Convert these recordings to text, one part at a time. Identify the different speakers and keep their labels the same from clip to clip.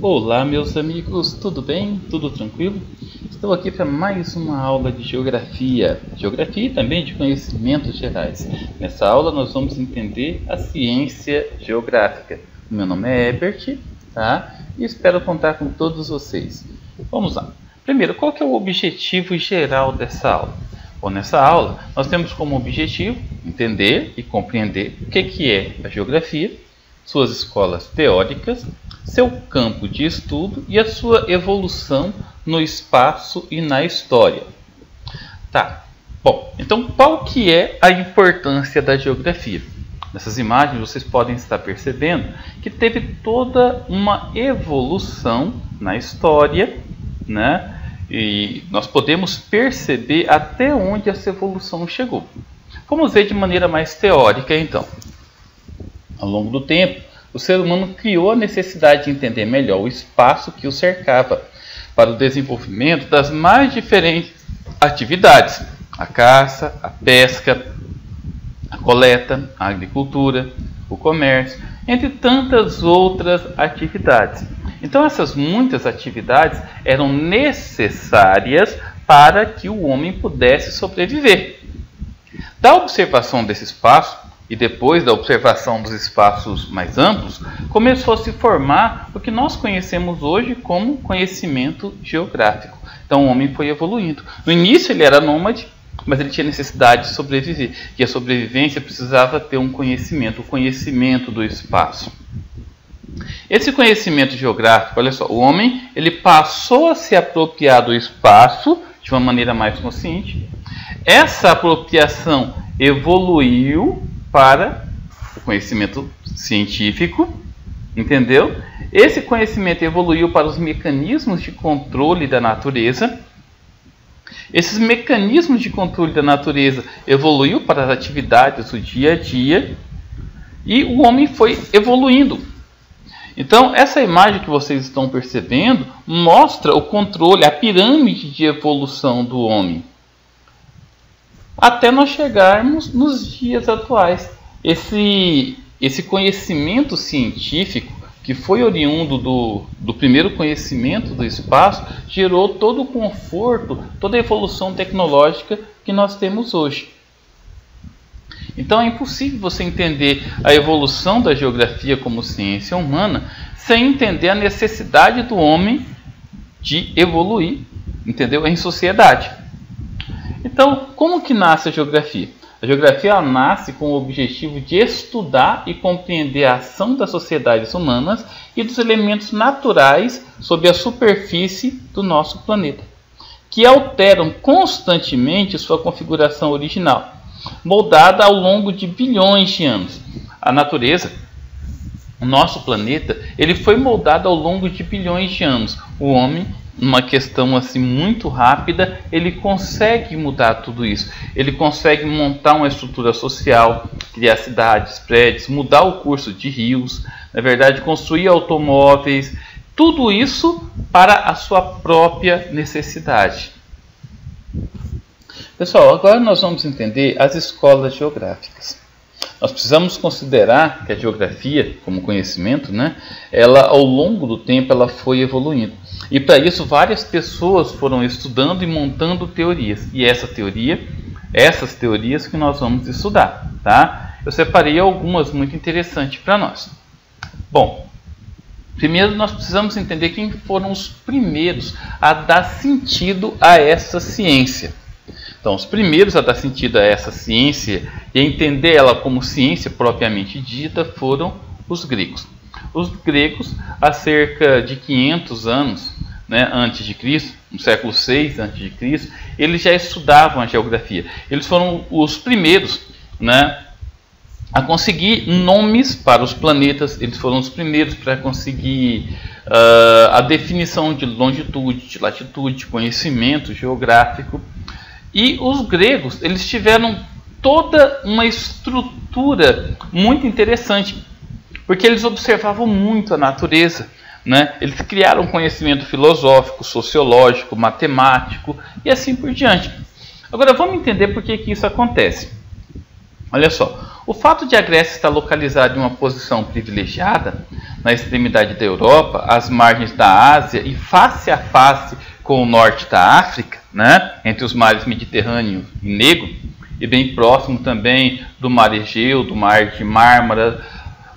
Speaker 1: Olá, meus amigos, tudo bem? Tudo tranquilo? Estou aqui para mais uma aula de geografia e também de conhecimentos gerais. Nessa aula nós vamos entender a ciência geográfica. O meu nome é Ebert, tá? E espero contar com todos vocês. Vamos lá. Primeiro, qual que é o objetivo geral dessa aula? Bom, nessa aula nós temos como objetivo entender e compreender o que é a geografia, suas escolas teóricas, seu campo de estudo e a sua evolução no espaço e na história. Tá. Bom, então qual que é a importância da geografia? Nessas imagens vocês podem estar percebendo que teve toda uma evolução na história, né? E nós podemos perceber até onde essa evolução chegou. Vamos ver de maneira mais teórica então. Ao longo do tempo, o ser humano criou a necessidade de entender melhor o espaço que o cercava para o desenvolvimento das mais diferentes atividades: a caça, a pesca, a coleta, a agricultura, o comércio, entre tantas outras atividades. Então essas muitas atividades eram necessárias para que o homem pudesse sobreviver. Da observação desse espaço, e depois da observação dos espaços mais amplos, começou a se formar o que nós conhecemos hoje como conhecimento geográfico. Então o homem foi evoluindo. No início ele era nômade, mas ele tinha necessidade de sobreviver. E a sobrevivência precisava ter um conhecimento, o conhecimento do espaço. Esse conhecimento geográfico, olha só, o homem ele passou a se apropriar do espaço de uma maneira mais consciente. Essa apropriação evoluiu para o conhecimento científico, entendeu? Esse conhecimento evoluiu para os mecanismos de controle da natureza. Esses mecanismos de controle da natureza evoluiu para as atividades do dia a dia e o homem foi evoluindo. Então, essa imagem que vocês estão percebendo mostra o controle, a pirâmide de evolução do homem, até nós chegarmos nos dias atuais. Esse conhecimento científico, que foi oriundo do primeiro conhecimento do espaço, gerou todo o conforto, toda a evolução tecnológica que nós temos hoje. Então é impossível você entender a evolução da geografia como ciência humana sem entender a necessidade do homem de evoluir, entendeu? Em sociedade. Então, como que nasce a geografia? A geografia ela nasce com o objetivo de estudar e compreender a ação das sociedades humanas e dos elementos naturais sob a superfície do nosso planeta, que alteram constantemente sua configuração original, moldada ao longo de bilhões de anos. A natureza, o nosso planeta, ele foi moldado ao longo de bilhões de anos. O homem, numa questão assim muito rápida, ele consegue mudar tudo isso. Ele consegue montar uma estrutura social, criar cidades, prédios, mudar o curso de rios, na verdade, construir automóveis, tudo isso para a sua própria necessidade. Pessoal, agora nós vamos entender as escolas geográficas. Nós precisamos considerar que a geografia, como conhecimento, né, ela ao longo do tempo ela foi evoluindo. E para isso várias pessoas foram estudando e montando teorias. E essas teorias que nós vamos estudar, tá? Eu separei algumas muito interessantes para nós. Bom, primeiro nós precisamos entender quem foram os primeiros a dar sentido a essa ciência. Então, os primeiros a dar sentido a essa ciência e a entender ela como ciência propriamente dita foram os gregos. Os gregos, há cerca de 500 anos, né, antes de Cristo, no século VI antes de Cristo, eles já estudavam a geografia. Eles foram os primeiros, né, a conseguir nomes para os planetas. Eles foram os primeiros para conseguir a definição de longitude, de latitude, de conhecimento geográfico. E os gregos, eles tiveram toda uma estrutura muito interessante, porque eles observavam muito a natureza, né? Eles criaram conhecimento filosófico, sociológico, matemático e assim por diante. Agora vamos entender por que isso acontece. Olha só, O fato de a Grécia estar localizada em uma posição privilegiada, na extremidade da Europa, às margens da Ásia e face a face com o norte da África, né, entre os mares Mediterrâneo e Negro, e bem próximo também do Mar Egeu, do Mar de Mármara,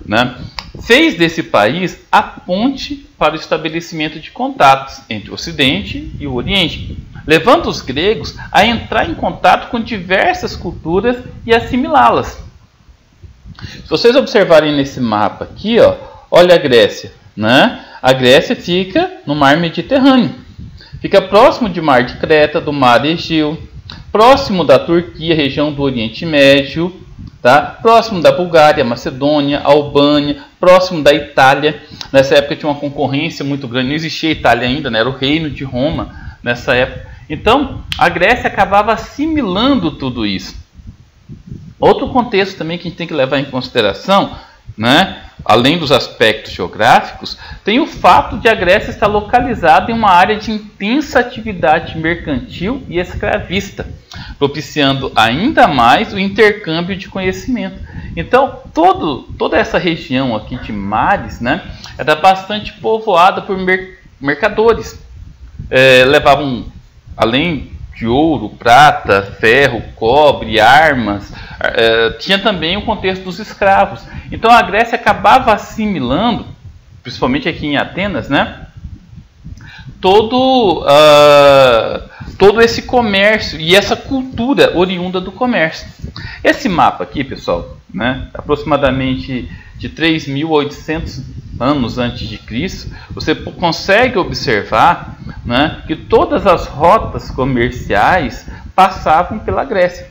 Speaker 1: né, fez desse país a ponte para o estabelecimento de contatos entre o Ocidente e o Oriente, levando os gregos a entrar em contato com diversas culturas e assimilá-las. Se vocês observarem nesse mapa aqui, ó, olha a Grécia, né? A Grécia fica no Mar Mediterrâneo, fica próximo do Mar de Creta, do Mar Egeu, próximo da Turquia, região do Oriente Médio, tá? Próximo da Bulgária, Macedônia, Albânia, próximo da Itália. Nessa época tinha uma concorrência muito grande, não existia a Itália ainda, né? Era o reino de Roma nessa época. Então, a Grécia acabava assimilando tudo isso. Outro contexto também que a gente tem que levar em consideração, né, além dos aspectos geográficos, tem o fato de a Grécia estar localizada em uma área de intensa atividade mercantil e escravista, propiciando ainda mais o intercâmbio de conhecimento. Então, toda essa região aqui de mares, né, era bastante povoada por mercadores. Levavam, além de ouro, prata, ferro, cobre, armas, tinha também o contexto dos escravos. Então a Grécia acabava assimilando, principalmente aqui em Atenas, né, todo esse comércio e essa cultura oriunda do comércio. Esse mapa aqui, pessoal, né, aproximadamente de 3.800 anos antes de Cristo, você consegue observar, né, que todas as rotas comerciais passavam pela Grécia.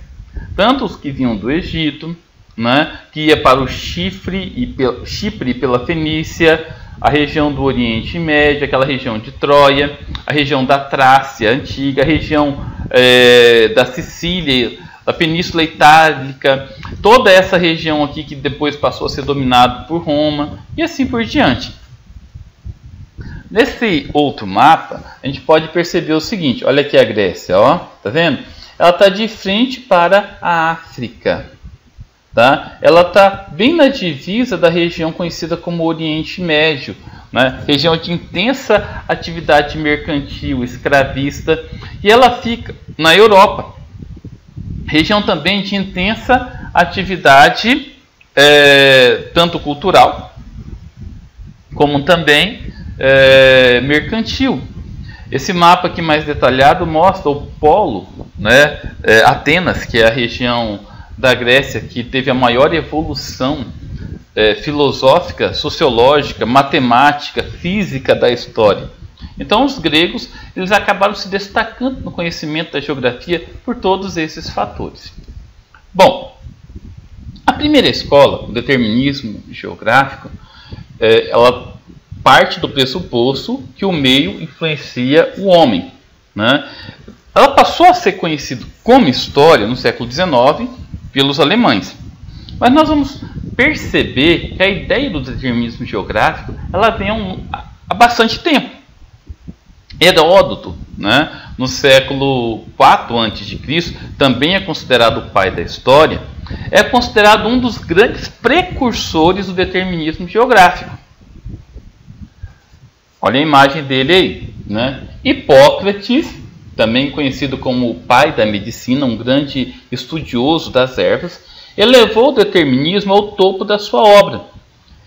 Speaker 1: Tanto os que vinham do Egito, né, que ia para o Chipre e pela Fenícia, a região do Oriente Médio, aquela região de Troia, a região da Trácia antiga, a região da Sicília, da Península Itálica, toda essa região aqui que depois passou a ser dominada por Roma e assim por diante. Nesse outro mapa, a gente pode perceber o seguinte, olha aqui a Grécia, ó, tá vendo? Ela está de frente para a África, tá? Ela está bem na divisa da região conhecida como Oriente Médio, né? Região de intensa atividade mercantil, escravista, e ela fica na Europa, região também de intensa atividade tanto cultural como também mercantil. Esse mapa aqui mais detalhado mostra o polo, né, Atenas, que é a região da Grécia que teve a maior evolução filosófica, sociológica, matemática, física da história. Então os gregos eles acabaram se destacando no conhecimento da geografia por todos esses fatores. Bom, a primeira escola, o determinismo geográfico, ela parte do pressuposto que o meio influencia o homem, né? Ela passou a ser conhecida como história no século XIX pelos alemães. Mas nós vamos perceber que a ideia do determinismo geográfico ela vem há bastante tempo. Heródoto, né, no século IV a.C., também é considerado o pai da história, é considerado um dos grandes precursores do determinismo geográfico. Olha a imagem dele aí, né? Hipócrates, também conhecido como o pai da medicina, um grande estudioso das ervas, elevou o determinismo ao topo da sua obra.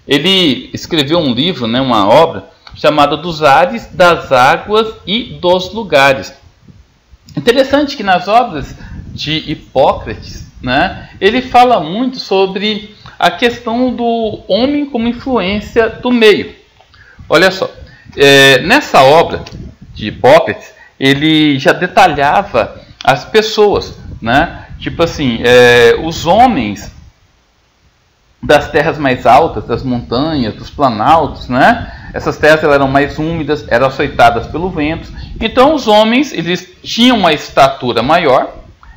Speaker 1: Ele escreveu um livro, né, uma obra, chamada Dos Ares, das Águas e dos Lugares. Interessante que nas obras de Hipócrates, né, ele fala muito sobre a questão do homem como influência do meio. Olha só, nessa obra de Hipócrates, ele já detalhava as pessoas, né? Tipo assim, os homens das terras mais altas, das montanhas, dos planaltos, né? Essas terras eram mais úmidas, eram açoitadas pelo vento. Então os homens eles tinham uma estatura maior,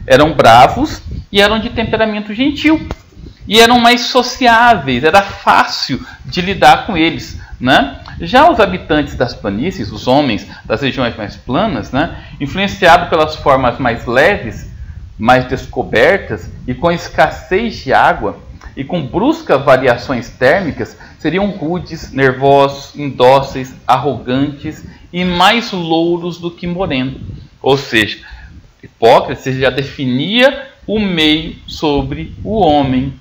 Speaker 1: eram bravos e eram de temperamento gentil. E eram mais sociáveis, era fácil de lidar com eles, né? Já os habitantes das planícies, os homens das regiões mais planas, né, influenciados pelas formas mais leves, mais descobertas e com escassez de água, e com bruscas variações térmicas, seriam rudes, nervosos, indóceis, arrogantes e mais louros do que morenos. Ou seja, Hipócrates já definia o meio sobre o homem.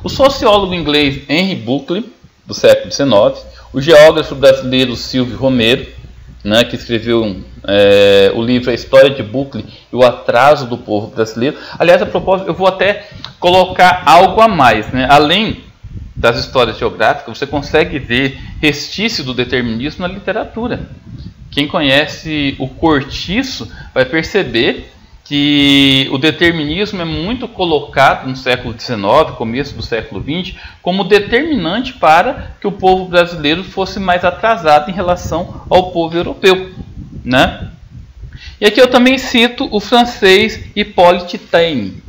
Speaker 1: O sociólogo inglês Henry Buckley, do século XIX, o geógrafo brasileiro Silvio Romero, né, que escreveu o livro A História de Buckley e o Atraso do Povo Brasileiro. Aliás, a propósito, eu vou até colocar algo a mais, né? Além das histórias geográficas, você consegue ver restício do determinismo na literatura. Quem conhece o Cortiço vai perceber que o determinismo é muito colocado no século XIX, começo do século XX, como determinante para que o povo brasileiro fosse mais atrasado em relação ao povo europeu, né? E aqui eu também cito o francês Hippolyte Taine,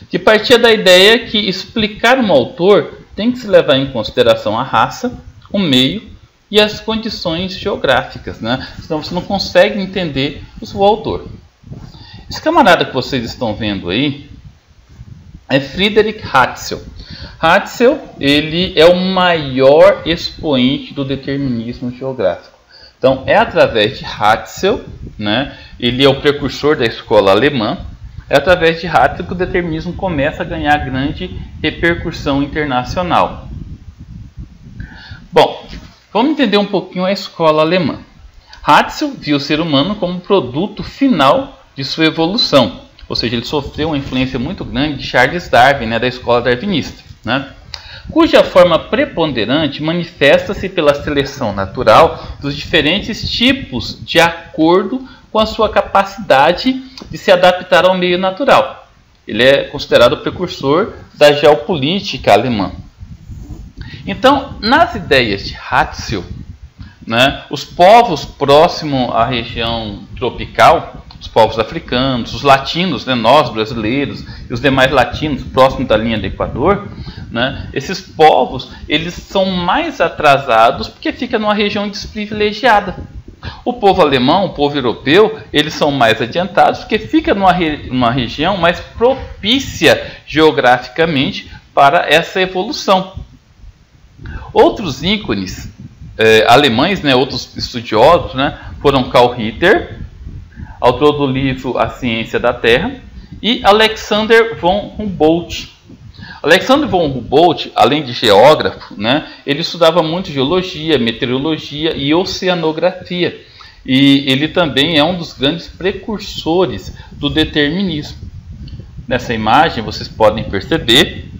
Speaker 1: que partia da ideia que explicar um autor tem que se levar em consideração a raça, o meio e as condições geográficas, né? Senão você não consegue entender o seu autor. Esse camarada que vocês estão vendo aí é Friedrich Hatzel. Hatzel, ele é o maior expoente do determinismo geográfico. Então, é através de Hatzel, né? Ele é o precursor da escola alemã. É através de Hatzel que o determinismo começa a ganhar grande repercussão internacional. Bom, vamos entender um pouquinho a escola alemã. Hatzel viu o ser humano como produto final de sua evolução, ou seja, ele sofreu uma influência muito grande de Charles Darwin, né, da escola darwinista, né, cuja forma preponderante manifesta-se pela seleção natural dos diferentes tipos de acordo com a sua capacidade de se adaptar ao meio natural. Ele é considerado o precursor da geopolítica alemã. Então, nas ideias de Hatzel, né, os povos próximos à região tropical, os povos africanos, os latinos, né, nós brasileiros e os demais latinos próximos da linha do Equador, né, esses povos eles são mais atrasados porque ficam numa região desprivilegiada. O povo alemão, o povo europeu, eles são mais adiantados porque fica numa região mais propícia geograficamente para essa evolução. Outros ícones alemães, né, outros estudiosos, né, foram Karl Ritter, autor do livro A Ciência da Terra, e Alexander von Humboldt. Alexander von Humboldt, além de geógrafo, né, ele estudava muito geologia, meteorologia e oceanografia. E ele também é um dos grandes precursores do determinismo. Nessa imagem vocês podem perceber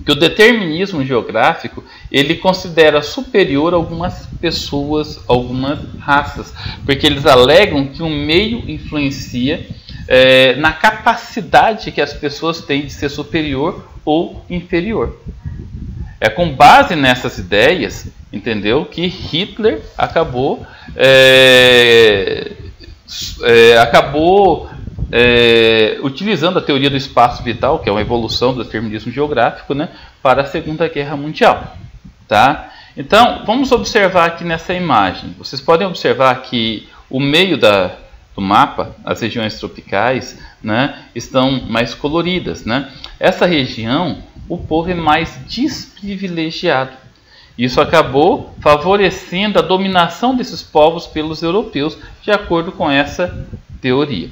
Speaker 1: que o determinismo geográfico ele considera superior algumas pessoas, algumas raças, porque eles alegam que o meio influencia na capacidade que as pessoas têm de ser superior ou inferior. É com base nessas ideias, entendeu, que Hitler acabou utilizando a teoria do espaço vital, que é uma evolução do determinismo geográfico, né, para a Segunda Guerra Mundial. Tá? Então, vamos observar aqui nessa imagem. Vocês podem observar que o meio do mapa, as regiões tropicais, né, estão mais coloridas. Né? Essa região, o povo é mais desprivilegiado. Isso acabou favorecendo a dominação desses povos pelos europeus, de acordo com essa teoria.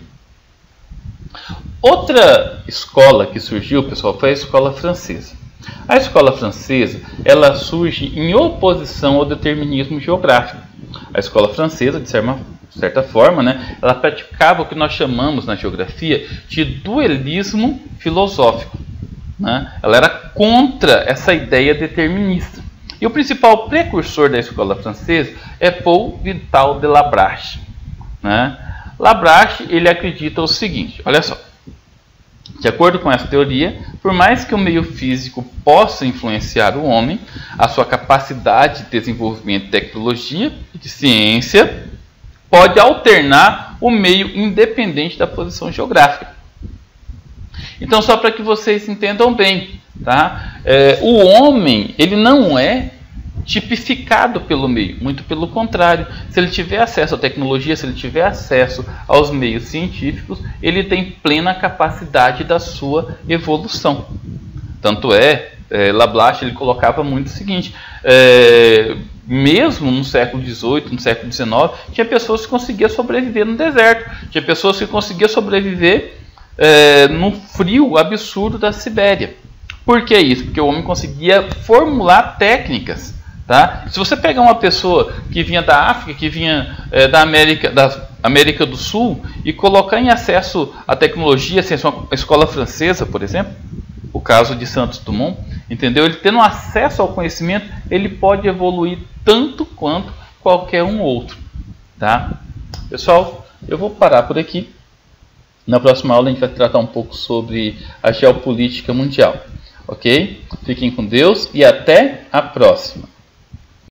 Speaker 1: Outra escola que surgiu, pessoal, foi a escola francesa. A escola francesa, ela surge em oposição ao determinismo geográfico. A escola francesa, de certa forma, né, ela praticava o que nós chamamos na geografia de dualismo filosófico. Né? Ela era contra essa ideia determinista. E o principal precursor da escola francesa é Paul Vital de Labrache. Né? Labrache, ele acredita o seguinte, olha só. De acordo com essa teoria, por mais que o meio físico possa influenciar o homem, a sua capacidade de desenvolvimento de tecnologia e de ciência pode alternar o meio independente da posição geográfica. Então, só para que vocês entendam bem, tá? O homem ele não é tipificado pelo meio, muito pelo contrário. Se ele tiver acesso à tecnologia, se ele tiver acesso aos meios científicos, ele tem plena capacidade da sua evolução. Tanto Lablache ele colocava muito o seguinte, mesmo no século XVIII, no século XIX, tinha pessoas que conseguiam sobreviver no deserto, tinha pessoas que conseguiam sobreviver no frio absurdo da Sibéria. Por que isso? Porque o homem conseguia formular técnicas. Tá? Se você pegar uma pessoa que vinha da África, que vinha da América do Sul, e colocar em acesso à tecnologia, assim, uma escola francesa, por exemplo, o caso de Santos Dumont, entendeu? Ele tendo acesso ao conhecimento, ele pode evoluir tanto quanto qualquer um outro. Tá? Pessoal, eu vou parar por aqui. Na próxima aula a gente vai tratar um pouco sobre a geopolítica mundial. Ok? Fiquem com Deus e até a próxima.